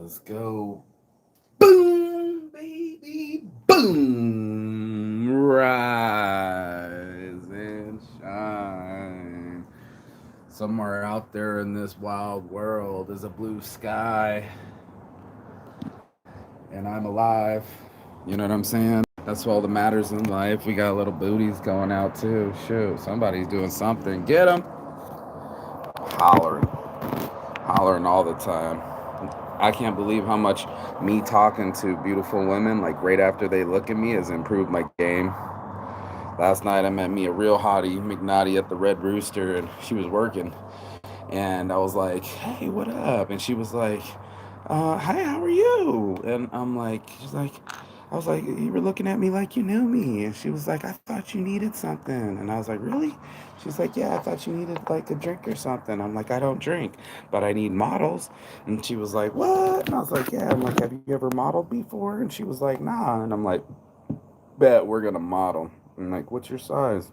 Let's go. Boom, baby, boom. Rise and shine. Somewhere out there in this wild world is a blue sky, and I'm alive. You know what I'm saying? That's all that matters in life. We got little booties going out too. Shoot, somebody's doing something. Get them. Hollering. Hollering all the time. I can't believe how much me talking to beautiful women, like right after they look at me, has improved my game. Last night I met me a real hottie, McNaughty at the Red Rooster, and she was working. And I was like, hey, what up? And she was like, hi, how are you? And I'm like, she's like, I was like, you were looking at me like you knew me. And she was like, I thought you needed something. And I was like, really? She's like, yeah, I thought you needed like a drink or something. I'm like, I don't drink, but I need models. And she was like, what? And I was like, yeah. I'm like, have you ever modeled before? And she was like, nah. And I'm like, bet we're going to model. I'm like, what's your size?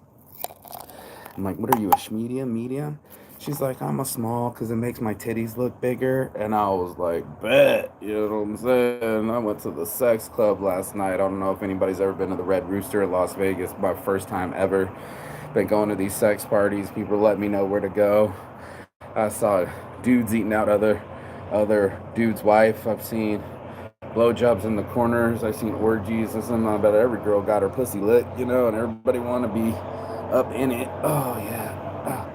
I'm like, what are you, a medium, medium? She's like, I'm a small because it makes my titties look bigger. And I was like, bet. You know what I'm saying? I went to the sex club last night. I don't know if anybody's ever been to the Red Rooster in Las Vegas. My first time ever. Been going to these sex parties. People let me know where to go. I saw dudes eating out other dude's wife. I've seen blowjobs in the corners. I've seen orgies. And something about every girl got her pussy lit, you know, and everybody want to be up in it. Oh yeah,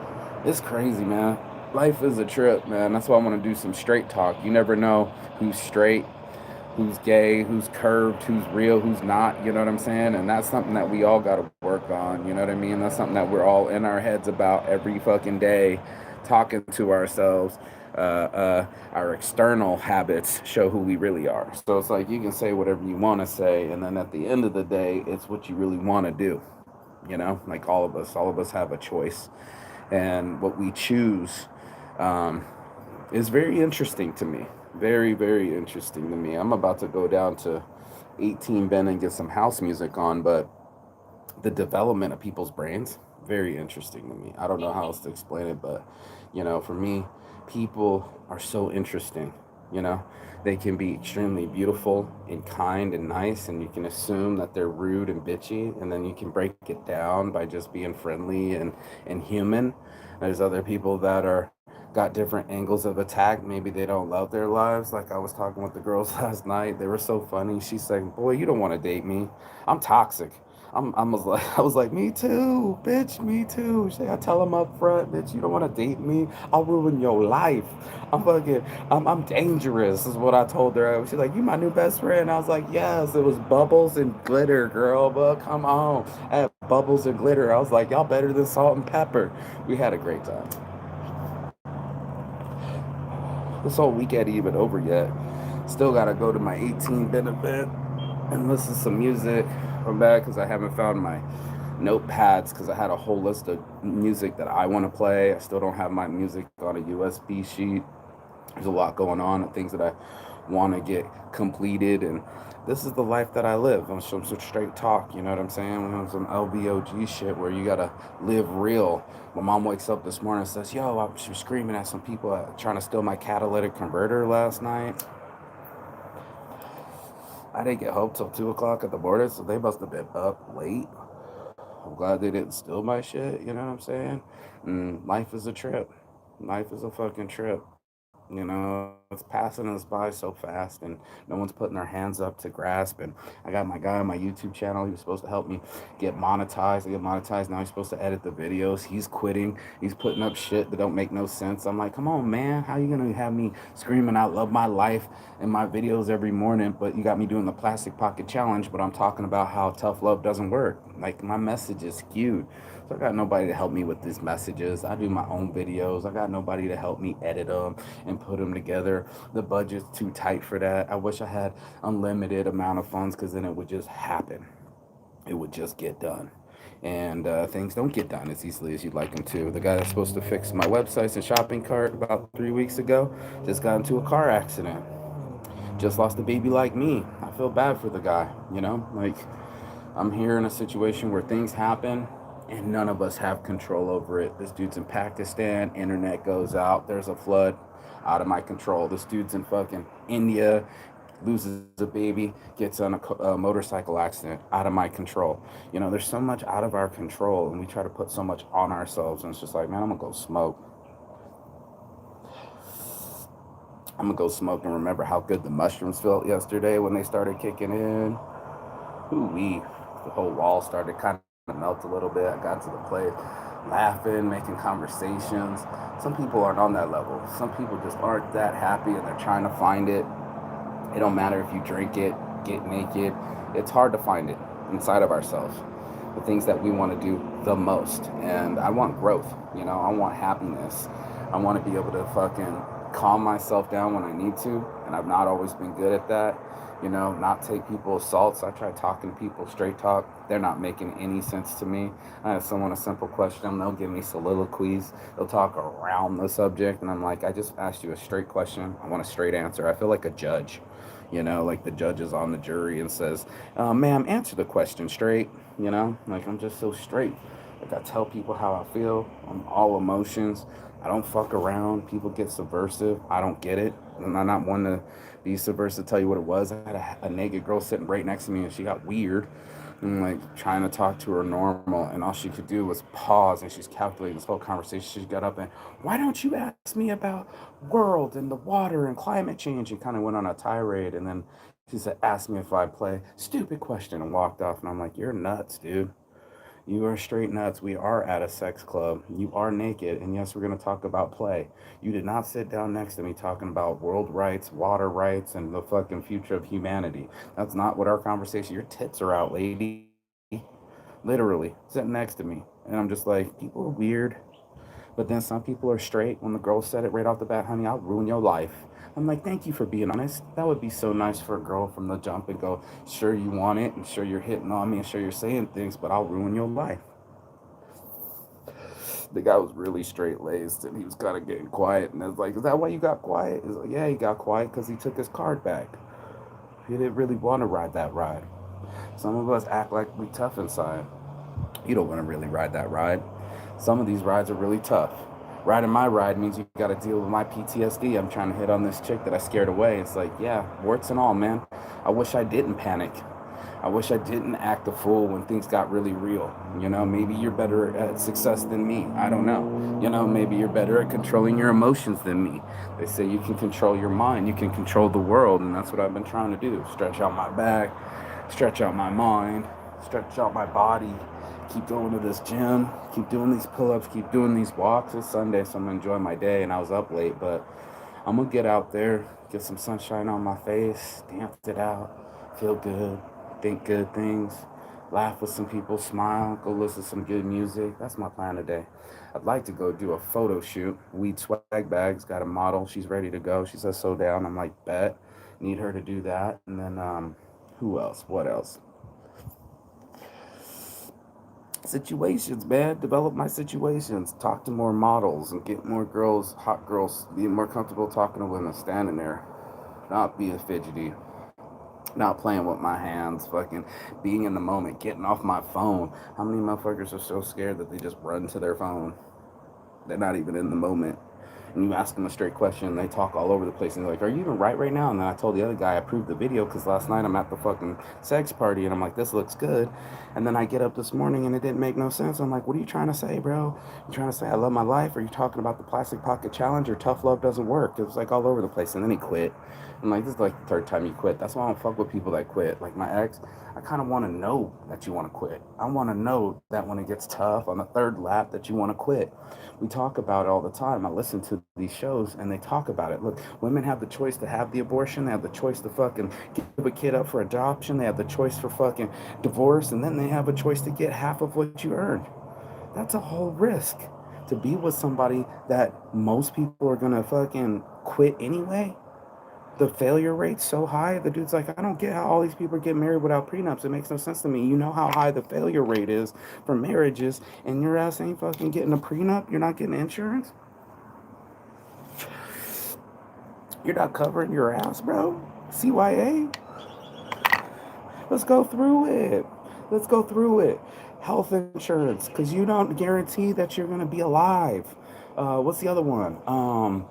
it's crazy, man. Life is a trip, man. That's why I want to do some straight talk. You never know who's straight, who's gay, who's curved, who's real, who's not. You know what I'm saying? And that's something that we all got to work on. You know what I mean? That's something that we're all in our heads about every fucking day, talking to ourselves. Our external habits show who we really are. So it's like you can say whatever you want to say, and then at the end of the day, it's what you really want to do. You know, like all of us have a choice, and what we choose um, is very interesting to me. Very, very interesting to me. I'm about to go down to 18 Ben and get some house music on, but the development of people's brains, very interesting to me. I don't know how else to explain it, but you know, for me, people are so interesting. You know, they can be extremely beautiful and kind and nice, and you can assume that they're rude and bitchy, and then you can break it down by just being friendly and human. There's other people that are got different angles of attack. Maybe they don't love their lives. Like I was talking with the girls last night. They were so funny. She's like, boy, you don't want to date me. I'm toxic. I was like, me too, bitch, me too. I tell him up front, bitch, you don't want to date me. I'll ruin your life. I'm dangerous, is what I told her. She's like, you my new best friend. I was like, yes, it was bubbles and glitter, girl. But come on, I had bubbles and glitter. I was like, y'all better than salt and pepper. We had a great time. This whole week ain't even over yet. Still gotta go to my 18th event and listen to some music. I'm back because I haven't found my notepads because I had a whole list of music that I want to play. I still don't have my music on a USB sheet. There's a lot going on and things that I want to get completed, and this is the life that I live. I'm some straight talk, you know what I'm saying? On some LBOG shit where you gotta live real. My mom wakes up this morning and says, yo, she was screaming at some people trying to steal my catalytic converter last night. I didn't get home till 2 o'clock at the morning, so they must have been up late. I'm glad they didn't steal my shit. You know what I'm saying? Life is a trip. Life is a fucking trip. You know, it's passing us by so fast, and no one's putting their hands up to grasp. And I got my guy on my YouTube channel. He was supposed to help me get monetized. I get monetized now. He's supposed to edit the videos. He's quitting. He's putting up shit that don't make no sense. I'm like, come on, man. How you gonna have me screaming "I love my life" in my videos every morning, but you got me doing the plastic pocket challenge? But I'm talking about how tough love doesn't work. Like my message is skewed. So I got nobody to help me with these messages. I do my own videos. I got nobody to help me edit them and put them together. The budget's too tight for that. I wish I had unlimited amount of funds because then it would just happen. It would just get done. And things don't get done as easily as you'd like them to. The guy that's supposed to fix my websites and shopping cart about 3 weeks ago just got into a car accident. Just lost a baby like me. I feel bad for the guy, you know? Like, I'm here in a situation where things happen and none of us have control over it. This dude's in Pakistan, internet goes out, there's a flood. Out of my control. This dude's in fucking India, loses a baby, gets on a motorcycle accident. Out of my control. You know, there's so much out of our control, and we try to put so much on ourselves, and it's just like, man, I'm gonna go smoke. I'm gonna go smoke and remember how good the mushrooms felt yesterday when they started kicking in. Ooh wee. The whole wall started kind of melt a little bit. I got to the place laughing, making conversations. Some people aren't on that level. Some people just aren't that happy and they're trying to find it. It don't matter if you drink it, get naked. It's hard to find it inside of ourselves. The things that we want to do the most. And I want growth, you know, I want happiness. I want to be able to fucking calm myself down when I need to. And I've not always been good at that. You know, not take people's assaults. I try talking to people straight talk. They're not making any sense to me. I ask someone a simple question, they'll give me soliloquies. They'll talk around the subject, and I'm like, I just asked you a straight question. I want a straight answer. I feel like a judge. You know, like the judge is on the jury and says, ma'am, answer the question straight. You know, like I'm just so straight. Like I tell people how I feel. I'm all emotions. I don't fuck around. People get subversive. I don't get it. And I'm not one to be subversive. Tell you what it was. I had a naked girl sitting right next to me, and she got weird. And like trying to talk to her normal, and all she could do was pause. And she's calculating this whole conversation. She got up and, why don't you ask me about world and the water and climate change? And kind of went on a tirade. And then she said, ask me if I play. Stupid question, and walked off. And I'm like, you're nuts, dude. You are straight nuts. We are at a sex club. You are naked. And yes, we're going to talk about play. You did not sit down next to me talking about world rights, water rights, and the fucking future of humanity. That's not what our conversation. Your tits are out, lady. Literally, sitting next to me. And I'm just like, people are weird. But then some people are straight. When the girl said it right off the bat, honey, I'll ruin your life. I'm like, thank you for being honest. That would be so nice for a girl from the jump and go, sure you want it, and sure you're hitting on me, and sure you're saying things, but I'll ruin your life. The guy was really straight laced, and he was kind of getting quiet. And I was like, is that why you got quiet? He's like, yeah, he got quiet because he took his card back. He didn't really want to ride that ride. Some of us act like we tough inside. You don't want to really ride that ride. Some of these rides are really tough. Riding my ride means you got to deal with my PTSD. I'm trying to hit on this chick that I scared away. It's like, yeah, warts and all, man. I wish I didn't panic. I wish I didn't act a fool when things got really real. You know, maybe you're better at success than me. I don't know. You know, maybe you're better at controlling your emotions than me. They say you can control your mind, you can control the world, and that's what I've been trying to do. Stretch out my back, stretch out my mind, stretch out my body, keep going to this gym, keep doing these pull-ups, keep doing these walks. It's Sunday, so I'm gonna enjoy my day, and I was up late, but I'm gonna get out there, get some sunshine on my face, dance it out, feel good, think good things, laugh with some people, smile, go listen to some good music. That's my plan today. I'd like to go do a photo shoot. Weed swag bags, got a model, she's ready to go. She says so down. I'm like, bet. Need her to do that. And then who else? What else? Situations, man. Develop my situations. Talk to more models and get more girls, hot girls, be more comfortable talking to women, standing there, not being fidgety, not playing with my hands, fucking being in the moment, getting off my phone. How many motherfuckers are so scared that they just run to their phone? They're not even in the moment. And you ask them a straight question, and they talk all over the place. And they're like, are you even right now? And then I told the other guy I approved the video because last night I'm at the fucking sex party, and I'm like, this looks good. And then I get up this morning, and it didn't make no sense. I'm like, what are you trying to say, bro? You trying to say I love my life? Are you talking about the plastic pocket challenge or tough love doesn't work? It was like all over the place. And then he quit. I'm like, this is like the third time you quit. That's why I don't fuck with people that quit. Like my ex, I kind of want to know that you want to quit. I want to know that when it gets tough on the third lap that you want to quit. We talk about it all the time. I listen to these shows and they talk about it. Look, women have the choice to have the abortion. They have the choice to fucking give a kid up for adoption. They have the choice for fucking divorce. And then they have a choice to get half of what you earned. That's a whole risk. To be with somebody that most people are going to fucking quit anyway. The failure rate's so high. The dude's like, I don't get how all these people get married without prenups. It makes no sense to me. You know how high the failure rate is for marriages, and your ass ain't fucking getting a prenup. You're not getting insurance. You're not covering your ass, bro. CYA. Let's go through it. Let's go through it. Health insurance, because you don't guarantee that you're gonna be alive. What's the other one?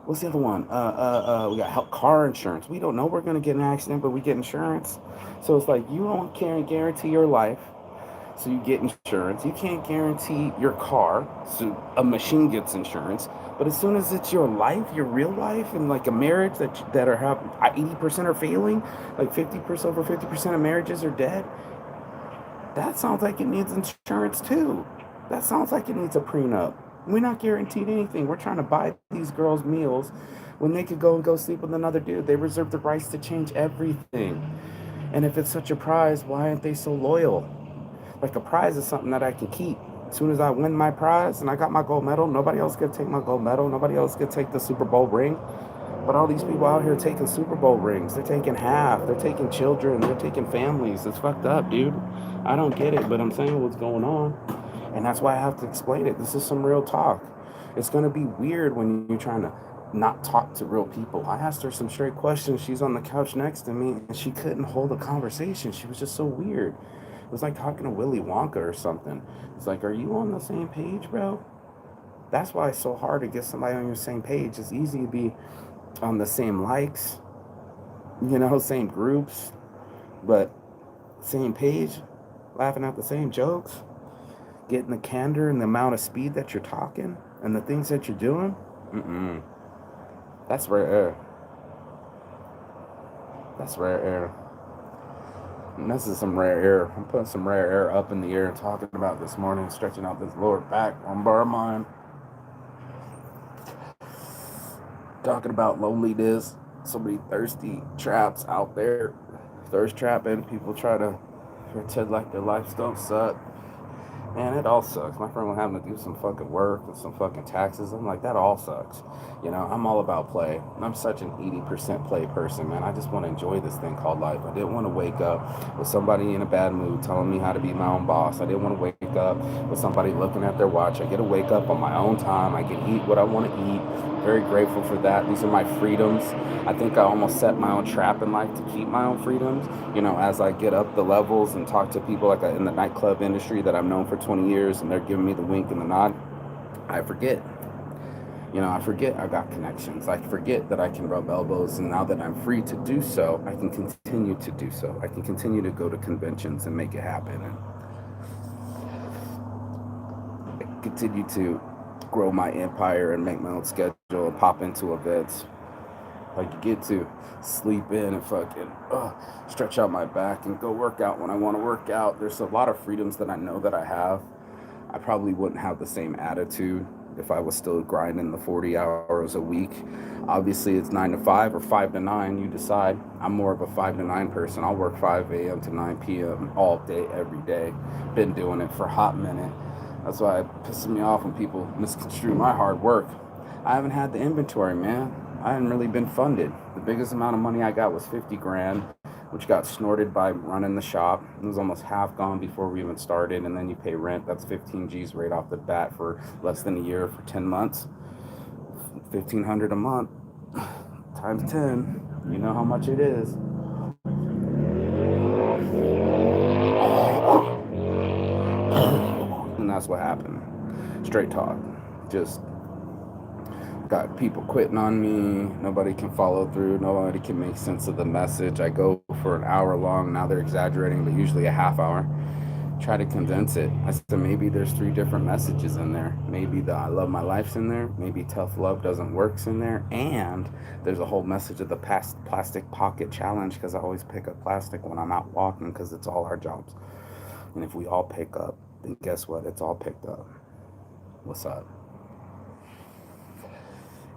What's the other one? We got car insurance. We don't know we're gonna get in an accident, but we get insurance. So it's like you don't can't guarantee your life, so you get insurance. You can't guarantee your car, so a machine gets insurance. But as soon as it's your life, your real life, and like a marriage that are have 80% are failing, like 50% over 50% of marriages are dead. That sounds like it needs insurance too. That sounds like it needs a prenup. We're not guaranteed anything. We're trying to buy these girls meals when they could go and go sleep with another dude. They reserve the rights to change everything. And if it's such a prize, why aren't they so loyal? Like a prize is something that I can keep. As soon as I win my prize and I got my gold medal, nobody else can take my gold medal. Nobody else can take the Super Bowl ring. But all these people out here taking Super Bowl rings, they're taking half, they're taking children, they're taking families. It's fucked up, dude. I don't get it, but I'm saying what's going on. And that's why I have to explain it. This is some real talk. It's going to be weird when you're trying to not talk to real people. I asked her some straight questions. She's on the couch next to me, and she couldn't hold a conversation. She was just so weird. It was like talking to Willy Wonka or something. It's like, are you on the same page, bro? That's why it's so hard to get somebody on your same page. It's easy to be on the same likes, same groups, but same page, laughing at the same jokes, getting the candor and the amount of speed that you're talking and the things that you're doing. Mm-mm. That's rare air. That's rare air. And this is some rare air. I'm putting some rare air up in the air and talking about this morning, stretching out this lower back, lumbar of mine. Talking about loneliness. So many thirsty traps out there. Thirst trapping. People try to pretend like their lives don't suck. Man, it all sucks. My friend was having to do some fucking work and some fucking taxes. I'm like, that all sucks. I'm all about play. I'm such an 80% play person, man. I just want to enjoy this thing called life. I didn't want to wake up with somebody in a bad mood telling me how to be my own boss. I didn't want to wake up with somebody looking at their watch. I get to wake up on my own time. I can eat what I want to eat. Very grateful for that. These are my freedoms. I think I almost set my own trap in life to keep my own freedoms. As I get up the levels and talk to people like in the nightclub industry that I've known for 20 years and they're giving me the wink and the nod, I forget. I forget I got connections. I forget that I can rub elbows, and now that I'm free to do so, I can continue to do so. I can continue to go to conventions and make it happen, and continue to grow my empire and make my own schedule and pop into events. I can get to sleep in and fucking stretch out my back and go work out when I want to work out. There's a lot of freedoms that I know that I have. I probably wouldn't have the same attitude if I was still grinding the 40 hours a week. Obviously, it's 9 to 5 or 5 to 9. You decide. I'm more of a 5 to 9 person. I'll work 5 a.m. to 9 p.m. all day, every day. Been doing it for a hot minute. That's why it pisses me off when people misconstrue my hard work. I haven't had the inventory, man. I hadn't really been funded. The biggest amount of money I got was 50 grand, which got snorted by running the shop. It was almost half gone before we even started, and then you pay rent. That's 15 G's right off the bat for less than a year for 10 months. 1,500 a month times 10. You know how much it is. And that's what happened. Straight talk. Just got people quitting on me. Nobody can follow through. Nobody can make sense of the message. I go for an hour long. Now they're exaggerating, but usually a half hour. Try to condense it. I said maybe there's 3 different messages in there. Maybe the I love my life's in there. Maybe tough love doesn't work's in there. And there's a whole message of the plastic pocket challenge, because I always pick up plastic when I'm out walking, because it's all our jobs. And if we all pick up, then guess what? It's all picked up. What's up?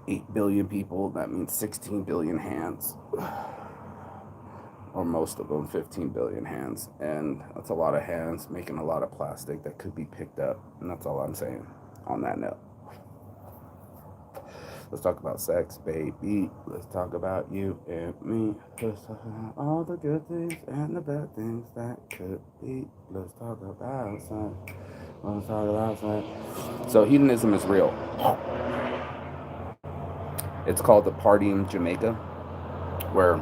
8 billion people, that means 16 billion hands. Or most of them, 15 billion hands. And that's a lot of hands making a lot of plastic that could be picked up. And that's all I'm saying on that note. Let's talk about sex, baby. Let's talk about you and me. Let's talk about all the good things and the bad things that could be. Let's talk about sex. Let's talk about sex. So hedonism is real. It's called the party in Jamaica, where,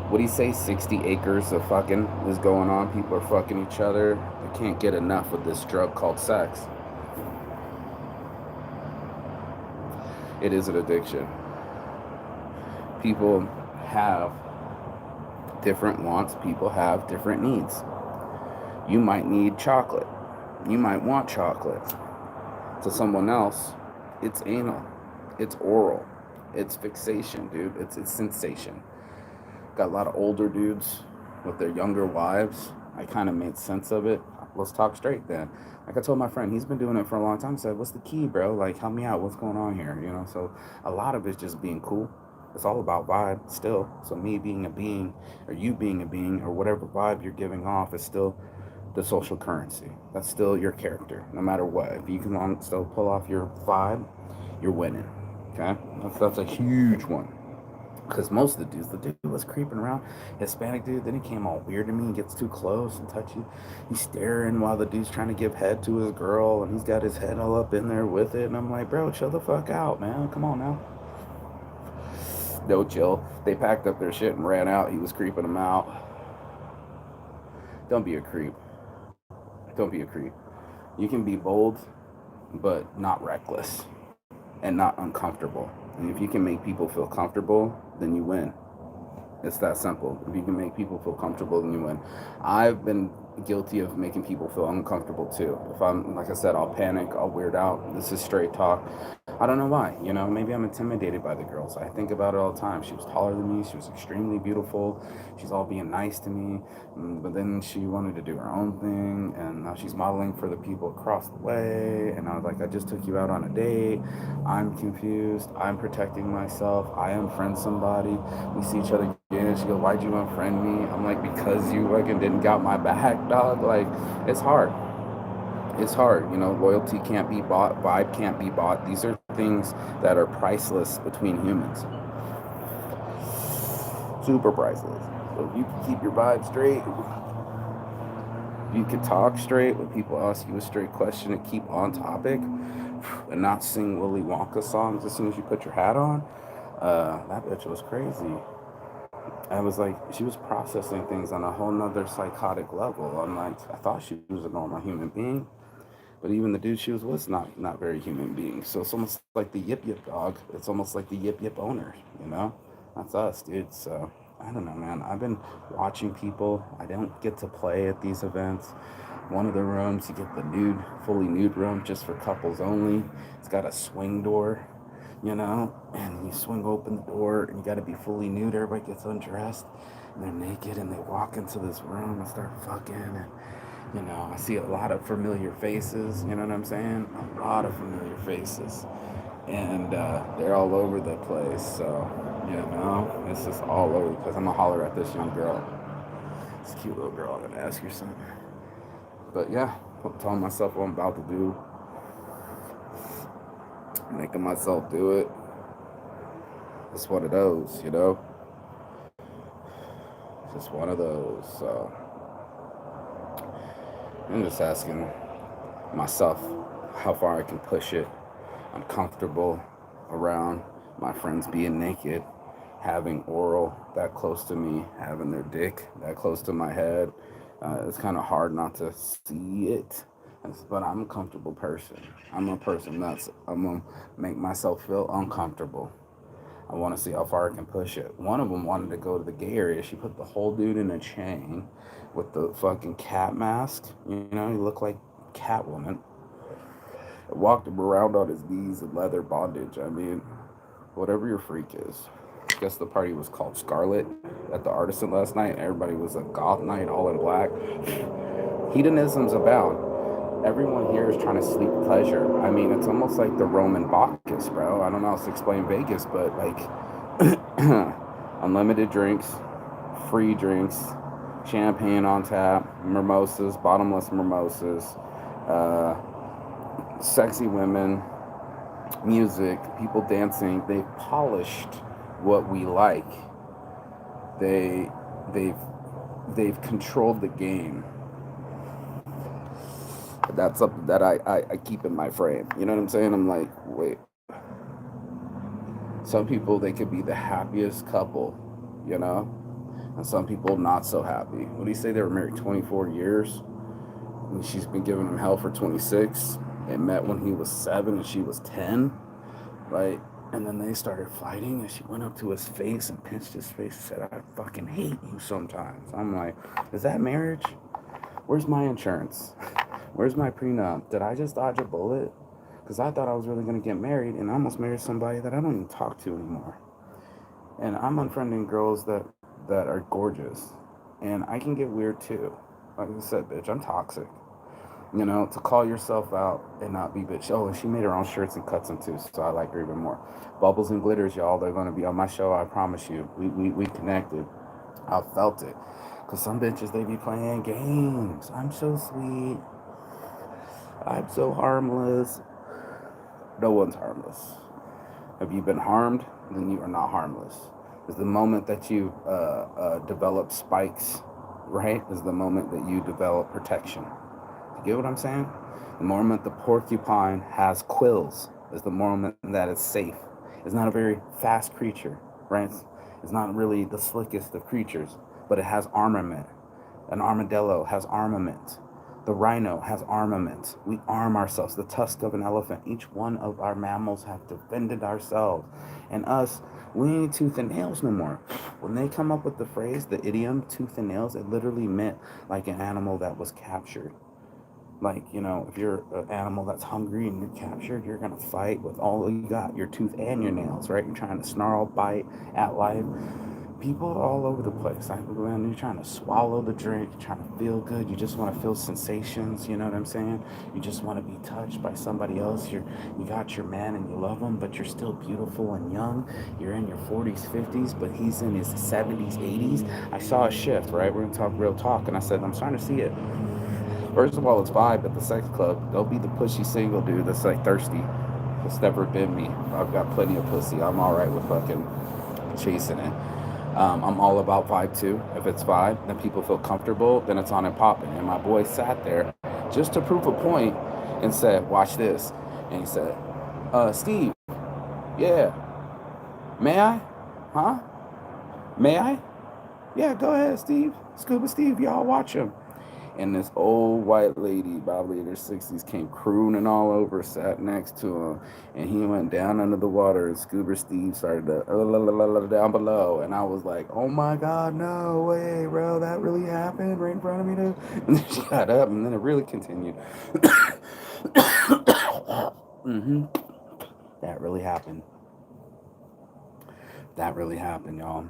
what do you say, 60 acres of fucking is going on. People are fucking each other. They can't get enough of this drug called sex. It is an addiction. People have different wants, people have different needs. You might need chocolate. You might want chocolate. To someone else, it's anal, it's oral, it's fixation, dude. It's sensation. Got a lot of older dudes with their younger wives. I kind of made sense of it. Let's talk straight then. Like I told my friend, he's been doing it for a long time. I said, "What's the key, bro? Like, help me out. What's going on here?" So a lot of it's just being cool. It's all about vibe still. So me being a being, or you being a being, or whatever vibe you're giving off is still the social currency. That's still your character, no matter what. If you can still pull off your vibe, you're winning. Okay, that's a huge one. Because most of the dude was creeping around, Hispanic dude. Then he came all weird to me. He gets too close and touchy. He's staring while the dude's trying to give head to his girl, and he's got his head all up in there with it. And I'm like, bro, chill the fuck out, man. Come on now. No chill. They packed up their shit and ran out. He was creeping them out. Don't be a creep. Don't be a creep. You can be bold, but not reckless and not uncomfortable. And if you can make people feel comfortable, then you win. It's that simple. If you can make people feel comfortable, then you win. I've been guilty of making people feel uncomfortable too. If I'm, like I said, I'll panic, I'll weird out. This is straight talk. I don't know why. Maybe I'm intimidated by the girls. I think about it all the time. She was taller than me. She was extremely beautiful. She's all being nice to me. But then she wanted to do her own thing. And now she's modeling for the people across the way. And I was like, I just took you out on a date. I'm confused. I'm protecting myself. I unfriend somebody. We see each other again. She goes, why'd you unfriend me? I'm like, because you fucking didn't got my back, dog. Like, it's hard. It's hard. Loyalty can't be bought. Vibe can't be bought. These are things that are priceless between humans. Super priceless. So if you can keep your vibe straight, you can talk straight when people ask you a straight question and keep on topic and not sing Willy Wonka songs as soon as you put your hat on, that bitch was crazy. I was like, she was processing things on a whole nother psychotic level. I'm like, I thought she was a normal human being. But even the dude she was with, not very human being. So it's almost like the yip yip dog. It's almost like the yip yip owner, That's us, dude. So I don't know, man. I've been watching people. I don't get to play at these events. One of the rooms, you get the fully nude room just for couples only. It's got a swing door, and you swing open the door and you got to be fully nude. Everybody gets undressed and they're naked and they walk into this room and start fucking. And I see a lot of familiar faces, you know what I'm saying? A lot of familiar faces. And they're all over the place. So, it's just all over because I'm going to holler at this young girl. This cute little girl. I'm going to ask her something. But yeah, I'm telling myself what I'm about to do. Making myself do it. It's one of those, Just one of those. So I'm just asking myself how far I can push it. I'm comfortable around my friends being naked, having oral that close to me, having their dick that close to my head. It's kind of hard not to see it, but I'm a comfortable person. I'm a person I'm going to make myself feel uncomfortable. I want to see how far I can push it. One of them wanted to go to the gay area. She put the whole dude in a chain with the fucking cat mask. He looked like Catwoman. Walked him around on his knees in leather bondage. I mean, whatever your freak is. I guess the party was called Scarlet at the Artisan last night. Everybody was a goth night, all in black. Hedonism's abound. Everyone here is trying to sleep pleasure. I mean, it's almost like the Roman Bacchus, bro. I don't know how to explain Vegas, but like unlimited drinks, free drinks, champagne on tap, mimosas, bottomless mimosas, sexy women, music, people dancing. They've polished what we like. They've controlled the game. That's something that I keep in my frame. You know what I'm saying? I'm like, wait. Some people, they could be the happiest couple, and some people not so happy. What do you say? They were married 24 years and she's been giving him hell for 26 and met when he was 7 and she was 10. Like, And then they started fighting, and she went up to his face and pinched his face and said, I fucking hate you sometimes. I'm like, is that marriage? Where's my insurance? Where's my prenup? Did I just dodge a bullet? Because I thought I was really going to get married, and I almost married somebody that I don't even talk to anymore. And I'm unfriending girls that are gorgeous. And I can get weird too. Like I said, bitch, I'm toxic. You know, to call yourself out and not be bitch. Oh, and she made her own shirts and cuts them too, so I like her even more. Bubbles and glitters, y'all. They're gonna be on my show. I promise you. We connected. I felt it. Cause some bitches they be playing games. I'm so sweet. I'm so harmless. No one's harmless. Have you been harmed? Then you are not harmless. Is the moment that you develop spikes, right? Is the moment that you develop protection. You get what I'm saying? The moment the porcupine has quills is the moment that it's safe. It's not a very fast creature, right? It's not really the slickest of creatures, but it has armament. An armadillo has armament. The rhino has armament. We arm ourselves. The tusk of an elephant. Each one of our mammals have defended ourselves. And us, we ain't tooth and nails no more. When they come up with the phrase, the idiom tooth and nails, it literally meant like an animal that was captured. Like, you know, if you're an animal that's hungry and you're captured, you're going to fight with all you got, your tooth and your nails, right? You're trying to snarl, bite at life. People are all over the place. Like, when you're trying to swallow the drink, you're trying to feel good, you just want to feel sensations, you know what I'm saying? You just want to be touched by somebody else. You got your man and you love him, but you're still beautiful and young. You're in your 40s, 50s, but he's in his 70s, 80s. I saw a shift, right? We're going to talk real talk. And I said, I'm starting to see it. First of all, it's vibe at the sex club. Don't be the pushy single dude that's like thirsty. It's never been me. I've got plenty of pussy. I'm all right with fucking chasing it. I'm all about vibe too. If it's vibe, then people feel comfortable, then it's on and popping. And my boy sat there just to prove a point and said, watch this. And he said, Steve, yeah, may I? Huh? May I? Yeah, go ahead, Steve. Scuba Steve, y'all watch him. And this old white lady, probably in her 60s, came crooning all over, sat next to him, and he went down under the water, and Scuba Steve started to down below, and I was like, oh my God, no way, bro, that really happened right in front of me, dude. And then she got up, and then it really continued. Mm-hmm. That really happened. That really happened, y'all.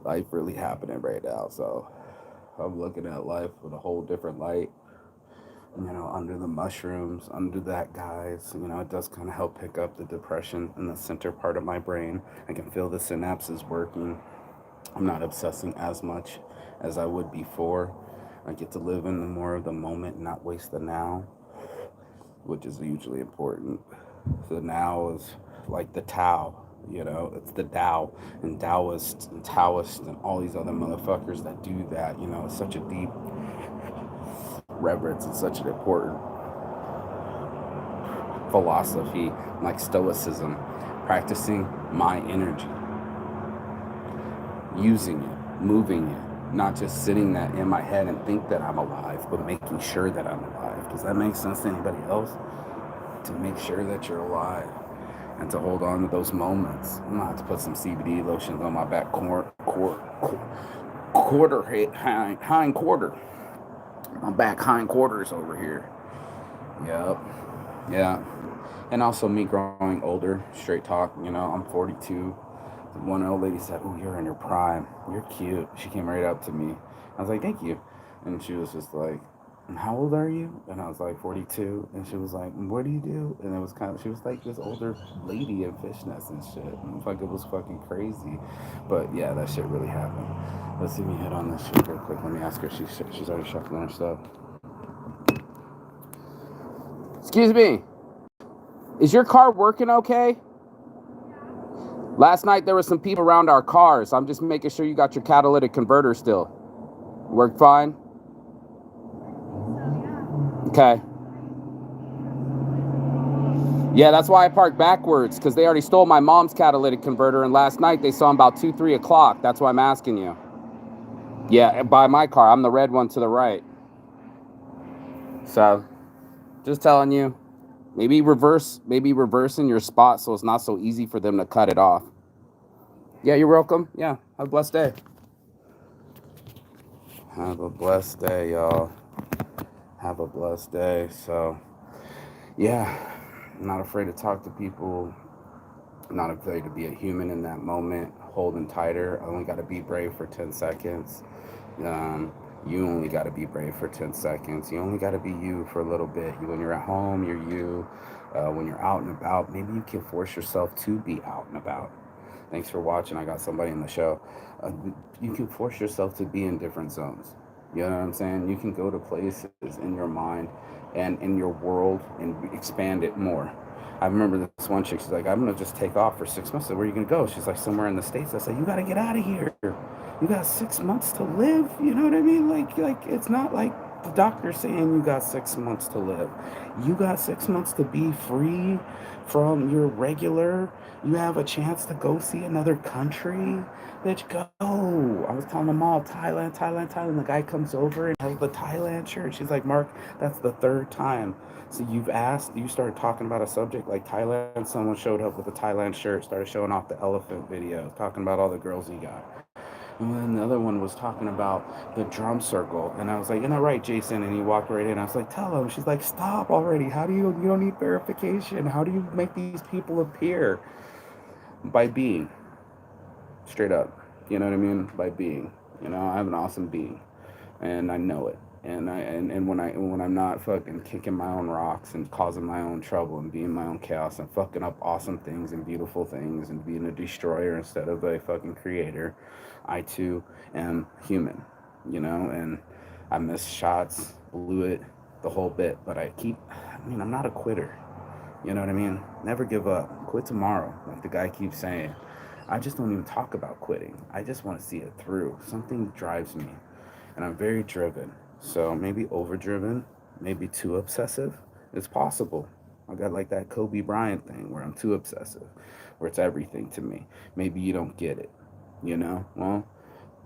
Life really happening right now, so I'm looking at life with a whole different light. You know, under the mushrooms, under that, guys, you know, it does kind of help pick up the depression in the center part of my brain. I can feel the synapses working. I'm not obsessing as much as I would before. I get to live in the more of the moment, not waste the now, which is usually important. The now is like the Tao, you know, it's the Tao, and Taoists and all these other motherfuckers that do that, you know, it's such a deep reverence and such an important philosophy, like Stoicism, practicing my energy, using it, moving it, not just sitting that in my head and think that I'm alive, but making sure that I'm alive. Does that make sense to anybody else? To make sure that you're alive and to hold on to those moments. I'm gonna have to put some CBD lotions on my back hind quarter. My back hind quarters over here. Yep. Yeah. And also me growing older, straight talk, you know, I'm 42. One old lady said, oh, you're in your prime. You're cute. She came right up to me. I was like, thank you. And she was just like, and how old are you? And I was like, 42. And she was like, what do you do? And it was kind of, she was like this older lady in fishnets and shit. And like, it was fucking crazy. But yeah, that shit really happened. Let's see me hit on this shit real quick. Let me ask her. She's already shuffling her stuff. Excuse me. Is your car working okay? Last night there were some people around our cars. I'm just making sure you got your catalytic converter still. Worked fine? Okay. Yeah, that's why I parked backwards, because they already stole my mom's catalytic converter, and last night they saw him about 2, 3 o'clock. That's why I'm asking you. Yeah, by my car. I'm the red one to the right. So, just telling you. Maybe reverse in your spot so it's not so easy for them to cut it off. Yeah, you're welcome. Yeah, have a blessed day. Have a blessed day, y'all. Have a blessed day. So, yeah, I'm not afraid to talk to people. I'm not afraid to be a human in that moment, holding tighter. I only got to be brave for 10 seconds. You only got to be brave for 10 seconds. You only got to be you for a little bit. When you're at home, you're you. When you're out and about, maybe you can force yourself to be out and about. Thanks for watching. I got somebody in the show. Uh, you can force yourself to be in different zones. You know what I'm saying? You can go to places in your mind and in your world and expand it more. I remember this one chick. She's like, "I'm gonna just take off for 6 months." I said, "Where are you gonna go?" She's like, "Somewhere in the States." I said, "You gotta get out of here. You got 6 months to live." You know what I mean? Like it's not like the doctor saying you got 6 months to live. You got 6 months to be free from your regular. You have a chance to go see another country. Bitch, go. I was telling them all, Thailand, Thailand, Thailand. The guy comes over and has the Thailand shirt. She's like, "Mark, that's the third time." So you've asked, you started talking about a subject like Thailand. Someone showed up with a Thailand shirt, started showing off the elephant video, talking about all the girls he got. And then the other one was talking about the drum circle. And I was like, "You're not right, Jason." And he walked right in. I was like, "Tell him." She's like, "Stop already. How do you don't need verification. How do you make these people appear?" By being, straight up. You know what I mean? By being. I have an awesome being, and I know it. And when I'm not fucking kicking my own rocks and causing my own trouble and being my own chaos and fucking up awesome things and beautiful things and being a destroyer instead of a fucking creator, I too am human. And I missed shots, blew it, the whole bit. But I'm not a quitter. You know what I mean? Never give up. Quit tomorrow, like the guy keeps saying. I just don't even talk about quitting. I just want to see it through. Something drives me, and I'm very driven. So maybe overdriven, maybe too obsessive. It's possible. I got like that Kobe Bryant thing where I'm too obsessive, where it's everything to me. Maybe you don't get it. Well,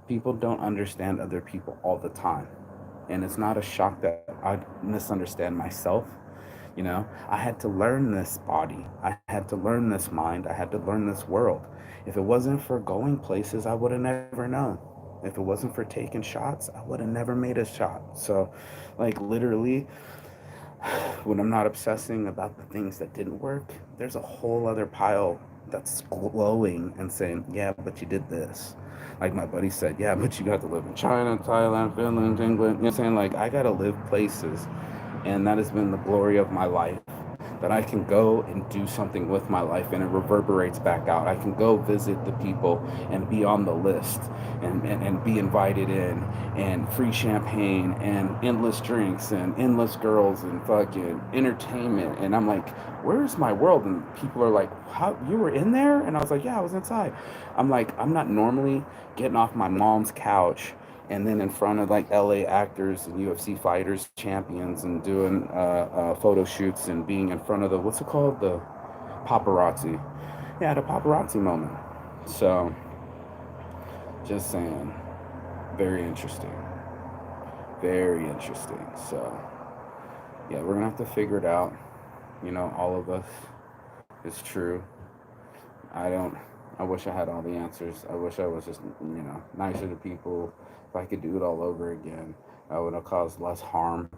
people don't understand other people all the time. And it's not a shock that I misunderstand myself. I had to learn this body. I had to learn this mind. I had to learn this world. If it wasn't for going places, I would have never known. If it wasn't for taking shots, I would have never made a shot. So, like, literally, when I'm not obsessing about the things that didn't work, there's a whole other pile that's glowing and saying, "Yeah, but you did this." Like my buddy said, "Yeah, but you got to live in China, Thailand, Finland, England." You know what I'm saying? Like, I got to live places. And that has been the glory of my life, that I can go and do something with my life and it reverberates back out. I can go visit the people and be on the list and be invited in, and free champagne and endless drinks and endless girls and fucking entertainment. And I'm like, "Where's my world?" And people are like, "How, you were in there?" And I was like, "Yeah, I was inside." I'm like, I'm not normally getting off my mom's couch and then in front of like LA actors and UFC fighters, champions, and doing photo shoots and being in front of the, what's it called? The paparazzi. Yeah, the paparazzi moment. So, just saying, very interesting. Very interesting. So, yeah, we're going to have to figure it out. All of us. It's true. I don't, I wish I had all the answers. I wish I was just, nicer to people. If I could do it all over again, I would have caused less harm.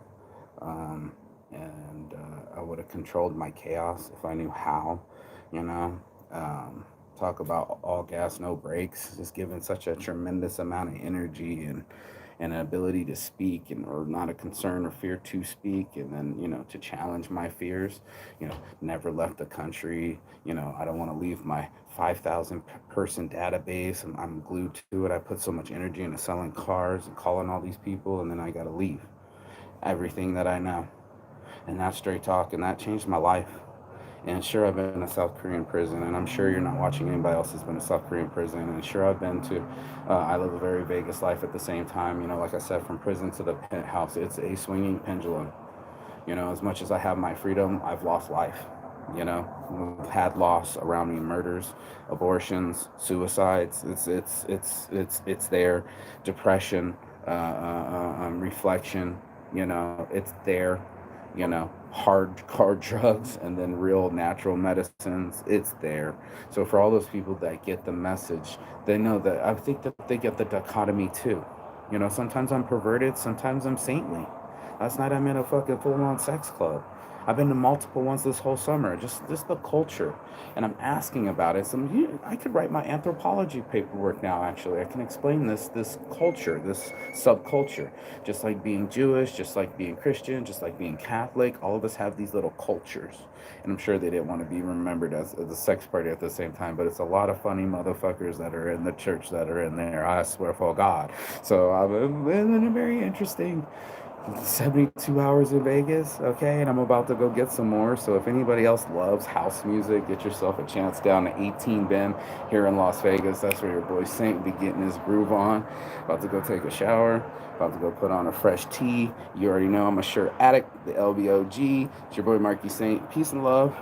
Um, and I would have controlled my chaos if I knew how, you know. Um, Talk about all gas, no brakes, just given such a tremendous amount of energy and an ability to speak, and or not a concern or fear to speak, and then to challenge my fears. Never left the country. I don't want to leave my 5,000 person database. I'm glued to it. I put so much energy into selling cars and calling all these people, and then I got to leave everything that I know. And that's straight talk, and that changed my life. And sure, I've been in a South Korean prison, and I'm sure you're not watching anybody else who's been in a South Korean prison. And sure, I've been to, I live a very Vegas life at the same time. Like I said, from prison to the penthouse, it's a swinging pendulum. As much as I have my freedom, I've lost life. We've had loss around me: murders, abortions, suicides. It's there. Depression, reflection. It's there. hard drugs and then real natural medicines, it's there. So for all those people that get the message, they know that, I think that they get the dichotomy too. You know, sometimes I'm perverted, sometimes I'm saintly. Last night I'm in a fucking full-on sex club. I've been to multiple ones this whole summer. Just the culture, and I'm asking about it. So I could write my anthropology paperwork now. Actually, I can explain this culture, this subculture. Just like being Jewish, just like being Christian, just like being Catholic. All of us have these little cultures, and I'm sure they didn't want to be remembered as a sex party at the same time. But it's a lot of funny motherfuckers that are in the church that are in there. I swear for God. So I've been very interesting 72 hours in Vegas, okay, and I'm about to go get some more. So if anybody else loves house music, get yourself a chance down to 18 Ben here in Las Vegas. That's where your boy Saint be getting his groove on. About to go take a shower, about to go put on a fresh tee. You already know I'm a shirt addict, the LBOG. It's your boy Marky Saint. Peace and love.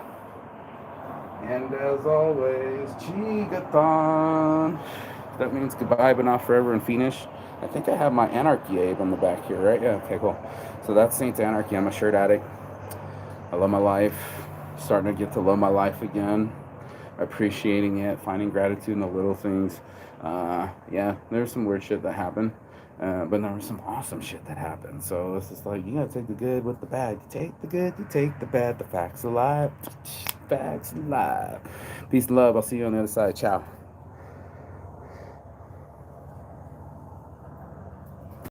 And as always, Gigathon. That means goodbye, but not forever and finish. I think I have my Anarchy Abe on the back here, right? Yeah, okay, cool. So that's Saint's Anarchy. I'm a shirt addict. I love my life. Starting to get to love my life again. Appreciating it, finding gratitude in the little things. Yeah, there's some weird shit that happened. But there was some awesome shit that happened. So it's just like, you gotta take the good with the bad. You take the good, you take the bad. The facts alive. Facts alive. Peace and love. I'll see you on the other side. Ciao.